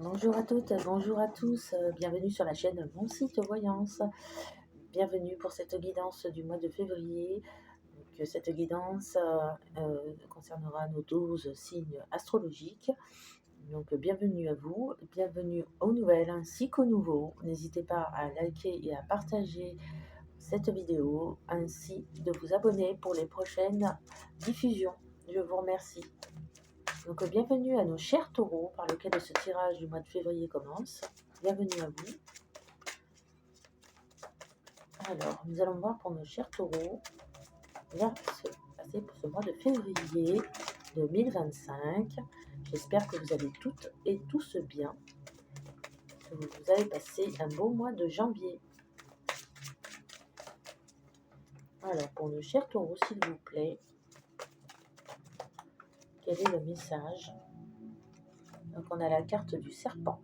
Bonjour à toutes, bonjour à tous, bienvenue sur la chaîne Mon Site Voyance. Bienvenue pour cette guidance du mois de février. Donc, cette guidance concernera nos 12 signes astrologiques. Donc, bienvenue à vous, bienvenue aux nouvelles ainsi qu'aux nouveaux. N'hésitez pas à liker et à partager cette vidéo, ainsi de vous abonner pour les prochaines diffusions. Je vous remercie. Donc, bienvenue à nos chers taureaux par lequel ce tirage du mois de février commence. Bienvenue à vous. Alors, nous allons voir pour nos chers taureaux, bien se passer pour ce mois de février 2025. J'espère que vous allez toutes et tous bien, que vous avez passé un beau mois de janvier. Alors, pour nos chers taureaux, s'il vous plaît, quel est le message? Donc, on a la carte du serpent.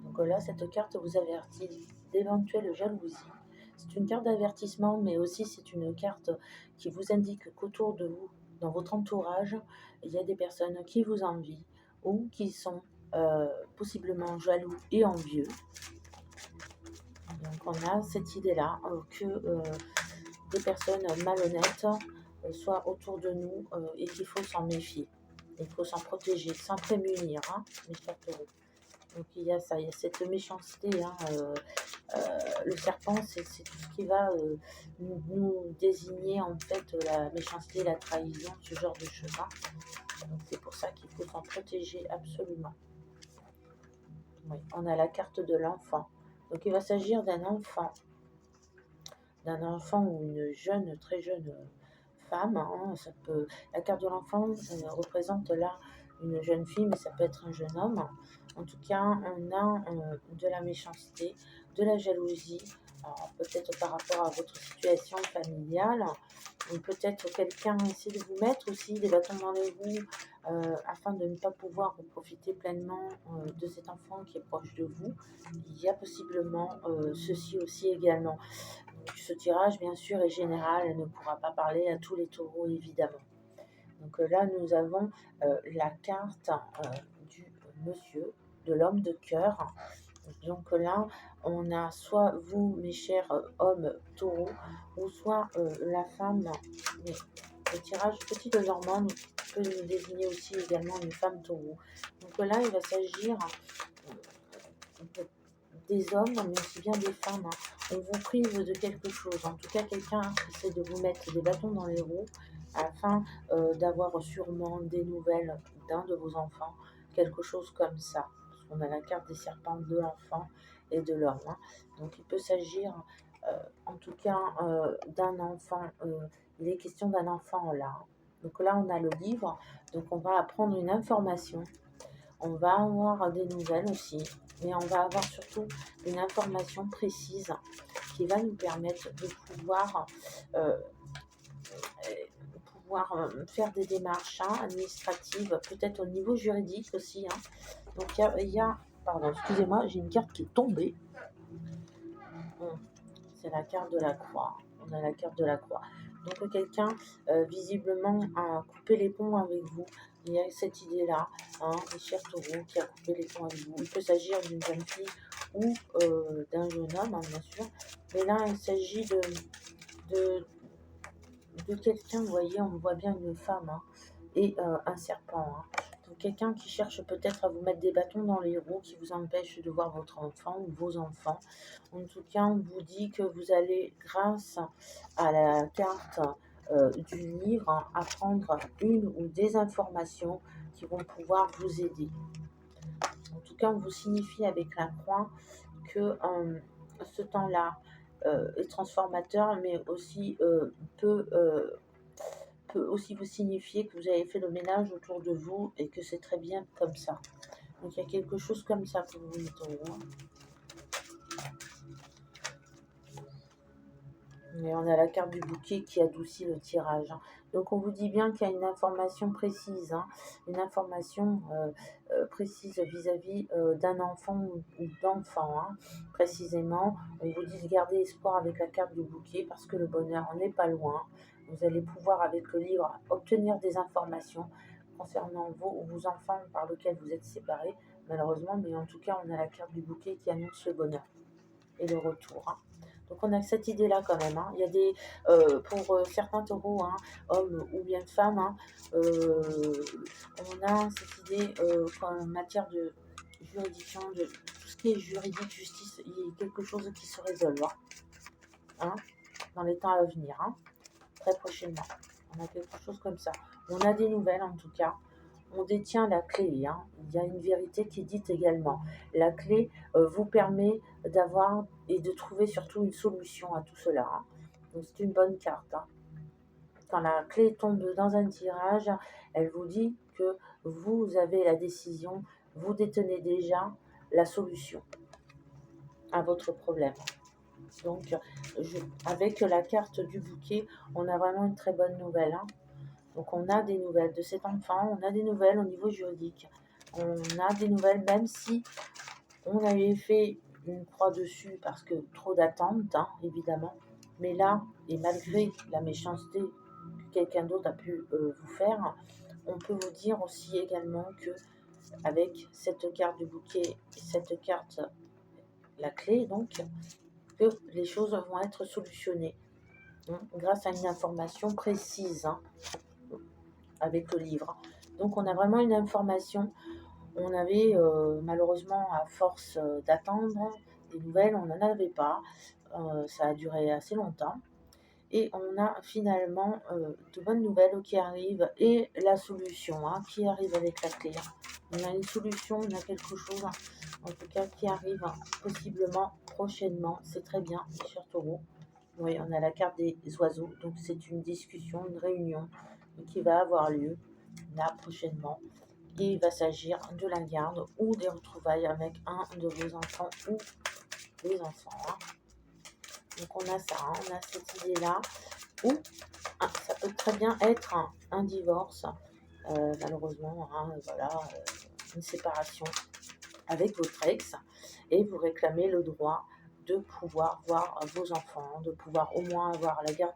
Donc là, cette carte vous avertit d'éventuelles jalousies. C'est une carte d'avertissement, mais aussi c'est une carte qui vous indique qu'autour de vous, dans votre entourage, il y a des personnes qui vous envient ou qui sont possiblement jaloux et envieux. Donc on a cette idée-là que des personnes malhonnêtes soient autour de nous et qu'il faut s'en méfier. Il faut s'en protéger, s'en prémunir, hein, mes chers taureaux. Donc il y a ça, il y a cette méchanceté. Le serpent, c'est tout ce qui va nous désigner en fait la méchanceté, la trahison, ce genre de choses. Donc c'est pour ça qu'il faut s'en protéger absolument. Oui, on a la carte de l'enfant. Donc il va s'agir d'un enfant ou une jeune, très jeune femme. Ça peut, la carte de l'enfant représente là une jeune fille, mais ça peut être un jeune homme. En tout cas, on a de la méchanceté, de la jalousie, peut-être par rapport à votre situation familiale, ou peut-être quelqu'un essaie de vous mettre aussi des bâtons dans les roues afin de ne pas pouvoir profiter pleinement de cet enfant qui est proche de vous. Il y a possiblement ceci aussi également. Donc, ce tirage, bien sûr, est général, elle ne pourra pas parler à tous les taureaux, évidemment. Donc là, nous avons la carte du monsieur, de l'homme de cœur. Donc là, on a soit vous, mes chers hommes taureaux, ou soit la femme. Mais le tirage petit de Normande peut nous désigner aussi également une femme taureau. Donc là, il va s'agir des hommes, mais aussi bien des femmes. On vous prive de quelque chose. En tout cas, quelqu'un essaie de vous mettre des bâtons dans les roues afin d'avoir sûrement des nouvelles d'un de vos enfants, quelque chose comme ça. Parce qu'on a la carte des serpents de l'enfant et de l'homme. Donc il peut s'agir en tout cas d'un enfant. Il est question d'un enfant là. Donc là, on a le livre. Donc on va apprendre une information. On va avoir des nouvelles aussi, mais on va avoir surtout une information précise qui va nous permettre de pouvoir faire des démarches administratives, peut-être au niveau juridique aussi. Donc pardon, excusez-moi, j'ai une carte qui est tombée. C'est la carte de la croix. On a la carte de la croix. Donc quelqu'un visiblement a coupé les ponts avec vous. Il y a cette idée-là, les chers taureaux, qui a coupé les ponts avec vous. Il peut s'agir d'une jeune fille ou d'un jeune homme, bien sûr. Mais là, il s'agit de quelqu'un, vous voyez, on voit bien une femme et un serpent. Donc quelqu'un qui cherche peut-être à vous mettre des bâtons dans les roues, qui vous empêche de voir votre enfant ou vos enfants. En tout cas, on vous dit que vous allez, grâce à la carte du livre, apprendre une ou des informations qui vont pouvoir vous aider. En tout cas, on vous signifie avec la croix que ce temps-là est transformateur, mais aussi peut aussi vous signifier que vous avez fait le ménage autour de vous et que c'est très bien comme ça. Donc il y a quelque chose comme ça pour vous, les taureaux. Et on a la carte du bouquet qui adoucit le tirage. Donc on vous dit bien qu'il y a une information précise, une information précise vis-à-vis d'un enfant ou d'enfant. Précisément, on vous dit de garder espoir avec la carte du bouquet parce que le bonheur n'est pas loin. Vous allez pouvoir avec le livre obtenir des informations concernant vos enfants par lesquels vous êtes séparés, malheureusement, mais en tout cas, on a la carte du bouquet qui annonce le bonheur et le retour, hein. Donc on a cette idée-là quand même, hein. Il y a des, pour certains taureaux, hein, hommes ou bien femmes, hein, on a cette idée en matière de juridiction, de tout ce qui est juridique, justice, il y a quelque chose qui se résolve, hein, dans les temps à venir, hein, très prochainement. On a quelque chose comme ça. On a des nouvelles en tout cas. On détient la clé, hein. Il y a une vérité qui est dite également. La clé vous permet d'avoir et de trouver surtout une solution à tout cela, hein. Donc c'est une bonne carte, hein. Quand la clé tombe dans un tirage, elle vous dit que vous avez la décision, vous détenez déjà la solution à votre problème. Donc, avec la carte du bouquet, on a vraiment une très bonne nouvelle, hein. Donc, on a des nouvelles de cet enfant, on a des nouvelles au niveau juridique, on a des nouvelles, même si on avait fait une croix dessus parce que trop d'attentes, hein, évidemment. Mais là, et malgré la méchanceté que quelqu'un d'autre a pu vous faire, on peut vous dire aussi également que avec cette carte du bouquet et cette carte, la clé, donc, que les choses vont être solutionnées, hein, grâce à une information précise, hein, avec le livre. Donc on a vraiment une information. On avait malheureusement, à force d'attendre des nouvelles, on n'en avait pas. Ça a duré assez longtemps. Et on a finalement de bonnes nouvelles qui arrivent et la solution, hein, qui arrive avec la clé. On a une solution, on a quelque chose, en tout cas, qui arrive possiblement prochainement. C'est très bien, mes chers taureaux. Oui, on a la carte des oiseaux, donc c'est une discussion, une réunion qui va avoir lieu là prochainement. Et il va s'agir de la garde ou des retrouvailles avec un de vos enfants ou des enfants, hein. Donc on a ça, hein, on a cette idée-là. Ou ça peut très bien être un divorce, malheureusement, hein, voilà, une séparation avec votre ex, et vous réclamez le droit de pouvoir voir vos enfants, de pouvoir au moins avoir la garde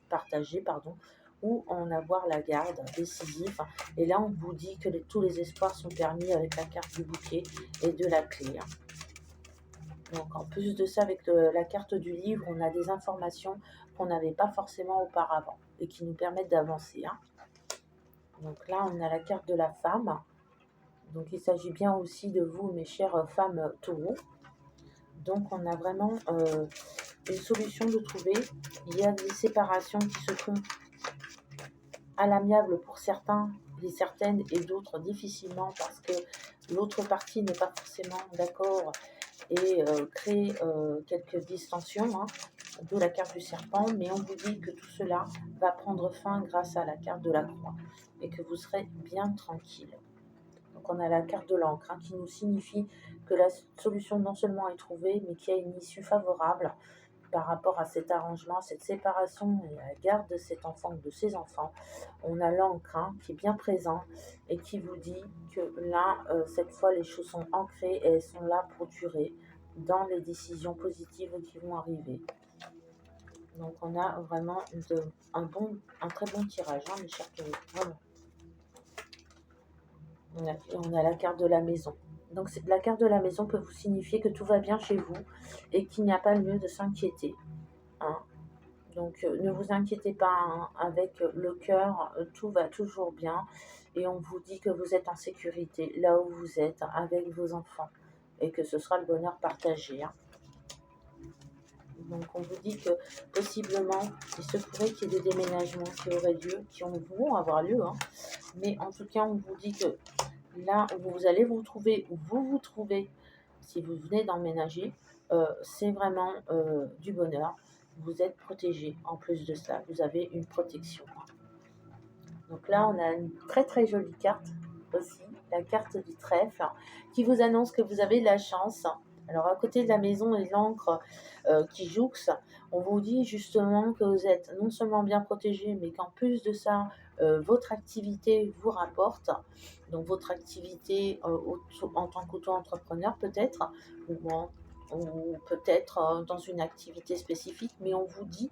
partagée, pardon, ou en avoir la garde décisive. Et là, on vous dit que tous les espoirs sont permis avec la carte du bouquet et de la clé, hein. Donc en plus de ça, avec la carte du livre, on a des informations qu'on n'avait pas forcément auparavant et qui nous permettent d'avancer, hein. Donc là, on a la carte de la femme. Donc il s'agit bien aussi de vous, mes chères femmes taureaux. Donc on a vraiment une solution de trouver. Il y a des séparations qui se font à l'amiable pour certains et certaines, et d'autres difficilement parce que l'autre partie n'est pas forcément d'accord et crée quelques distensions, hein, de la carte du serpent, mais on vous dit que tout cela va prendre fin grâce à la carte de la croix et que vous serez bien tranquille. Donc on a la carte de l'encre, hein, qui nous signifie que la solution non seulement est trouvée, mais qu'il y a une issue favorable par rapport à cet arrangement, cette séparation et la garde de cet enfant ou de ses enfants. On a l'encre, hein, qui est bien présent et qui vous dit que là, cette fois, les choses sont ancrées et elles sont là pour durer dans les décisions positives qui vont arriver. Donc on a vraiment un très bon tirage, hein, mes chers taureaux, vraiment. On a la carte de la maison. Donc la carte de la maison peut vous signifier que tout va bien chez vous et qu'il n'y a pas lieu de s'inquiéter, hein. Donc ne vous inquiétez pas, hein, avec le cœur, tout va toujours bien et on vous dit que vous êtes en sécurité là où vous êtes avec vos enfants et que ce sera le bonheur partagé, hein. Donc on vous dit que possiblement il se pourrait qu'il y ait des déménagements qui auraient lieu, qui vont avoir lieu, hein. Mais en tout cas on vous dit que là où vous allez vous trouver, où vous vous trouvez, si vous venez d'emménager, c'est vraiment du bonheur. Vous êtes protégé. En plus de ça, vous avez une protection. Donc là, on a une très très jolie carte aussi, la carte du trèfle, qui vous annonce que vous avez de la chance. Alors à côté de la maison et l'encre qui jouxte, on vous dit justement que vous êtes non seulement bien protégé, mais qu'en plus de ça, votre activité vous rapporte. Donc votre activité en tant qu'auto-entrepreneur peut-être, ou peut-être dans une activité spécifique, mais on vous dit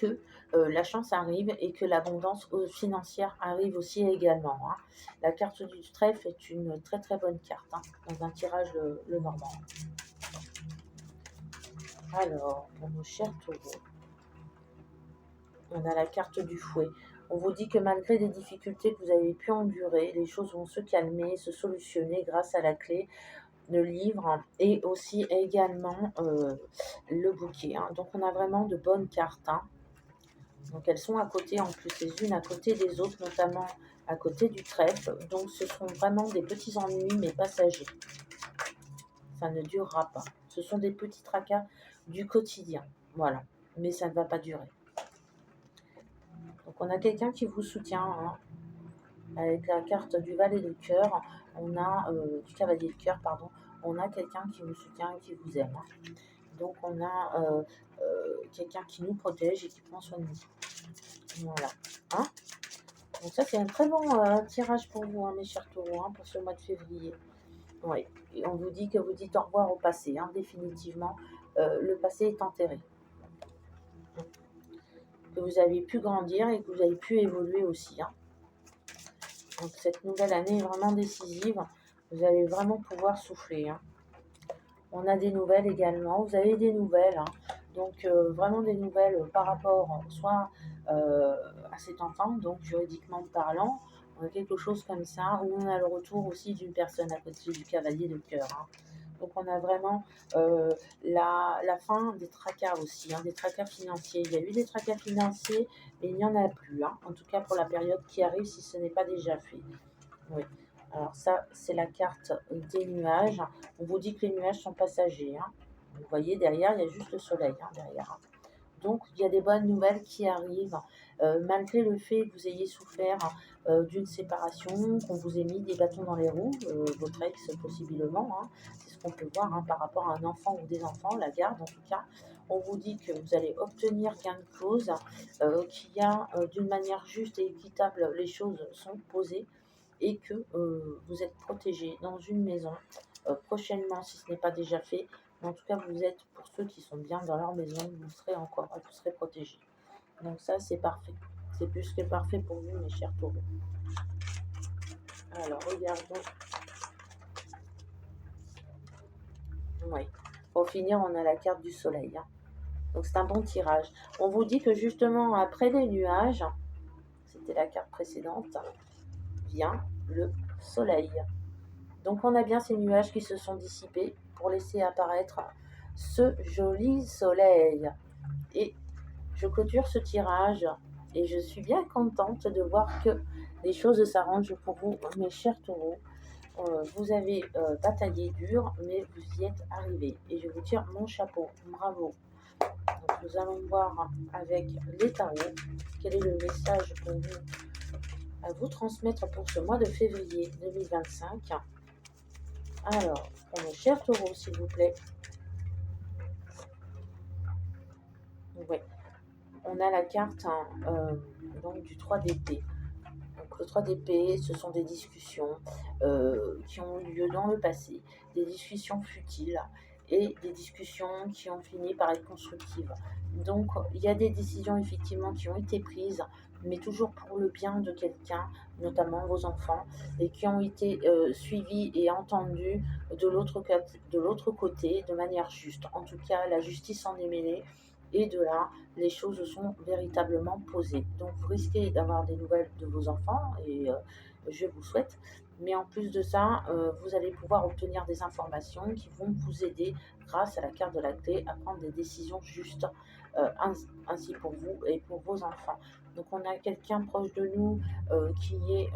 que la chance arrive et que l'abondance financière arrive aussi également. Hein. La carte du trèfle est une très très bonne carte hein, dans un tirage le normand. Alors, pour nos chers taureaux, on a la carte du fouet. On vous dit que malgré les difficultés que vous avez pu endurer, les choses vont se calmer, se solutionner grâce à la clé, le livre et aussi également le bouquet. Hein. Donc on a vraiment de bonnes cartes. Hein. Donc elles sont à côté en plus, les unes à côté des autres, notamment à côté du trèfle. Donc ce sont vraiment des petits ennuis mais passagers. Ça ne durera pas. Ce sont des petits tracas du quotidien. Voilà. Mais ça ne va pas durer. Donc on a quelqu'un qui vous soutient. Hein. Avec la carte du valet de cœur, on a du cavalier de cœur, pardon, on a quelqu'un qui vous soutient et qui vous aime. Hein. Donc on a quelqu'un qui nous protège et qui prend soin de nous. Voilà. Hein. Donc ça c'est un très bon tirage pour vous, hein, mes chers taureaux, hein, pour ce mois de février. Oui. Et on vous dit que vous dites au revoir au passé, hein, définitivement. Le passé est enterré. Que vous avez pu grandir et que vous avez pu évoluer aussi. Hein. Donc cette nouvelle année est vraiment décisive. Vous allez vraiment pouvoir souffler. Hein. On a des nouvelles également. Vous avez des nouvelles. Hein. Donc vraiment des nouvelles par rapport soit à cet enfant, donc juridiquement parlant, quelque chose comme ça, où on a le retour aussi d'une personne à côté du cavalier de cœur. Hein. Donc on a vraiment la fin des tracas aussi, hein, des tracas financiers. Il y a eu des tracas financiers, mais il n'y en a plus. Hein, en tout cas pour la période qui arrive, si ce n'est pas déjà fait. Oui. Alors ça, c'est la carte des nuages. On vous dit que les nuages sont passagers. Hein. Vous voyez, derrière, il y a juste le soleil. Hein, derrière. Donc, il y a des bonnes nouvelles qui arrivent, malgré le fait que vous ayez souffert d'une séparation, qu'on vous ait mis des bâtons dans les roues, votre ex possiblement, hein, c'est ce qu'on peut voir hein, par rapport à un enfant ou des enfants, la garde en tout cas. On vous dit que vous allez obtenir gain de cause, qu'il y a d'une manière juste et équitable, les choses sont posées et que vous êtes protégé dans une maison prochainement, si ce n'est pas déjà fait. Mais en tout cas, vous êtes, pour ceux qui sont bien dans leur maison, vous serez protégés. Donc ça, c'est parfait. C'est plus que parfait pour vous, mes chers taureaux. Alors, regardons. Oui. Pour finir, on a la carte du soleil. Hein. Donc c'est un bon tirage. On vous dit que justement, après les nuages, c'était la carte précédente, vient le soleil. Donc on a bien ces nuages qui se sont dissipés pour laisser apparaître ce joli soleil. Et je clôture ce tirage et je suis bien contente de voir que les choses s'arrangent pour vous, mes chers taureaux. Vous avez bataillé dur, mais vous y êtes arrivés. Et je vous tire mon chapeau. Bravo. Donc nous allons voir avec les tarots quel est le message pour vous à vous transmettre pour ce mois de février 2025. Alors, pour mes chers taureaux, s'il vous plaît. Ouais. On a la carte hein, donc du 3 d'épée. Donc le 3 d'épée, ce sont des discussions qui ont eu lieu dans le passé, des discussions futiles et des discussions qui ont fini par être constructives. Donc il y a des décisions effectivement qui ont été prises, mais toujours pour le bien de quelqu'un, notamment vos enfants, et qui ont été suivies et entendues de l'autre côté de manière juste. En tout cas, la justice en est mêlée. Et de là, les choses sont véritablement posées. Donc, vous risquez d'avoir des nouvelles de vos enfants, et je vous souhaite. Mais en plus de ça, vous allez pouvoir obtenir des informations qui vont vous aider, grâce à la carte de la clé, à prendre des décisions justes, ainsi pour vous et pour vos enfants. Donc, on a quelqu'un proche de nous qui est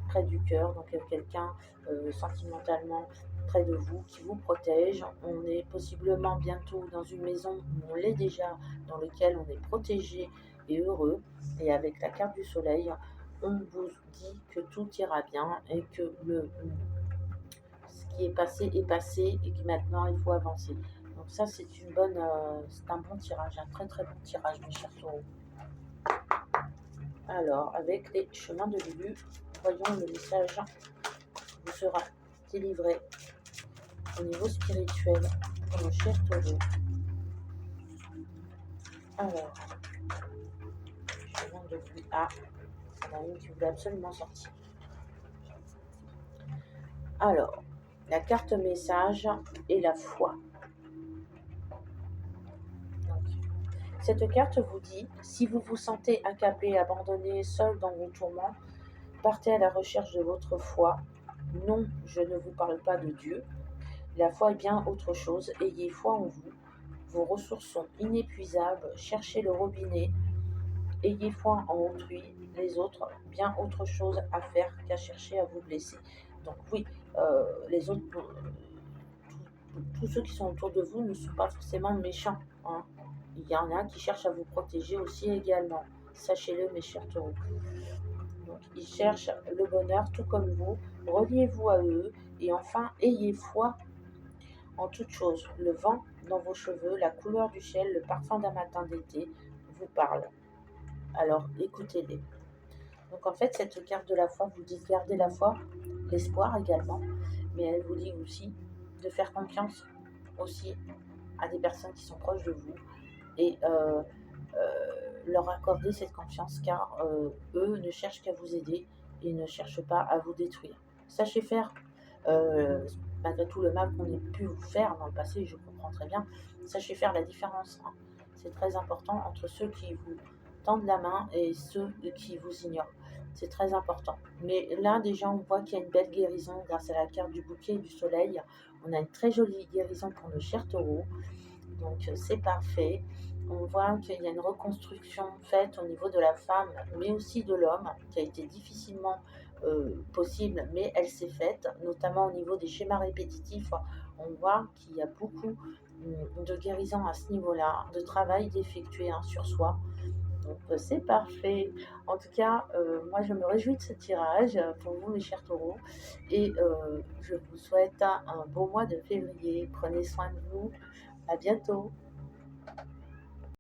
près du cœur, donc quelqu'un sentimentalement près de vous, qui vous protège. On est possiblement bientôt dans une maison où on l'est déjà, dans laquelle on est protégé et heureux. Et avec la carte du soleil, on vous dit que tout ira bien et que ce qui est passé et que maintenant il faut avancer. Donc ça c'est c'est un bon tirage, un très très bon tirage, mes chers taureaux. Alors avec les chemins de Lulu, voyons le message vous sera délivré au niveau spirituel pour nos chers taureaux. Alors, de vous. Ah, il y en a une qui voulait absolument sortir. Alors, la carte message et la foi. Donc, cette carte vous dit, si vous vous sentez accablé, abandonné, seul dans vos tourments, partez à la recherche de votre foi. Non, je ne vous parle pas de Dieu. La foi est bien autre chose. Ayez foi en vous. Vos ressources sont inépuisables. Cherchez le robinet. Ayez foi en autrui. Les autres, bien autre chose à faire qu'à chercher à vous blesser. Donc oui, les autres, tous ceux qui sont autour de vous ne sont pas forcément méchants, hein. Il y en a qui cherchent à vous protéger aussi également. Sachez-le, mes chers taureaux. Donc, ils cherchent le bonheur tout comme vous. Reliez-vous à eux. Et enfin, ayez foi en toute chose. Le vent dans vos cheveux, la couleur du ciel, le parfum d'un matin d'été vous parlent. Alors, écoutez-les. Donc, en fait, cette carte de la foi vous dit de garder la foi, l'espoir également. Mais elle vous dit aussi de faire confiance aussi à des personnes qui sont proches de vous et leur accorder cette confiance car eux ne cherchent qu'à vous aider et ne cherchent pas à vous détruire. Sachez faire, euh, malgré tout le mal qu'on ait pu vous faire dans le passé, je comprends très bien, sachez faire la différence, hein. C'est très important entre ceux qui vous tendent la main et ceux qui vous ignorent. C'est très important. Mais là, déjà, on voit qu'il y a une belle guérison grâce à la carte du bouquet et du soleil. On a une très jolie guérison pour nos chers taureaux. Donc, c'est parfait. On voit qu'il y a une reconstruction faite au niveau de la femme, mais aussi de l'homme, qui a été difficilement possible, mais elle s'est faite, notamment au niveau des schémas répétitifs. On voit qu'il y a beaucoup de guérison à ce niveau-là, de travail d'effectuer sur soi. Donc, c'est parfait. En tout cas, moi, je me réjouis de ce tirage pour vous, mes chers taureaux. Et je vous souhaite un beau mois de février. Prenez soin de vous. À bientôt.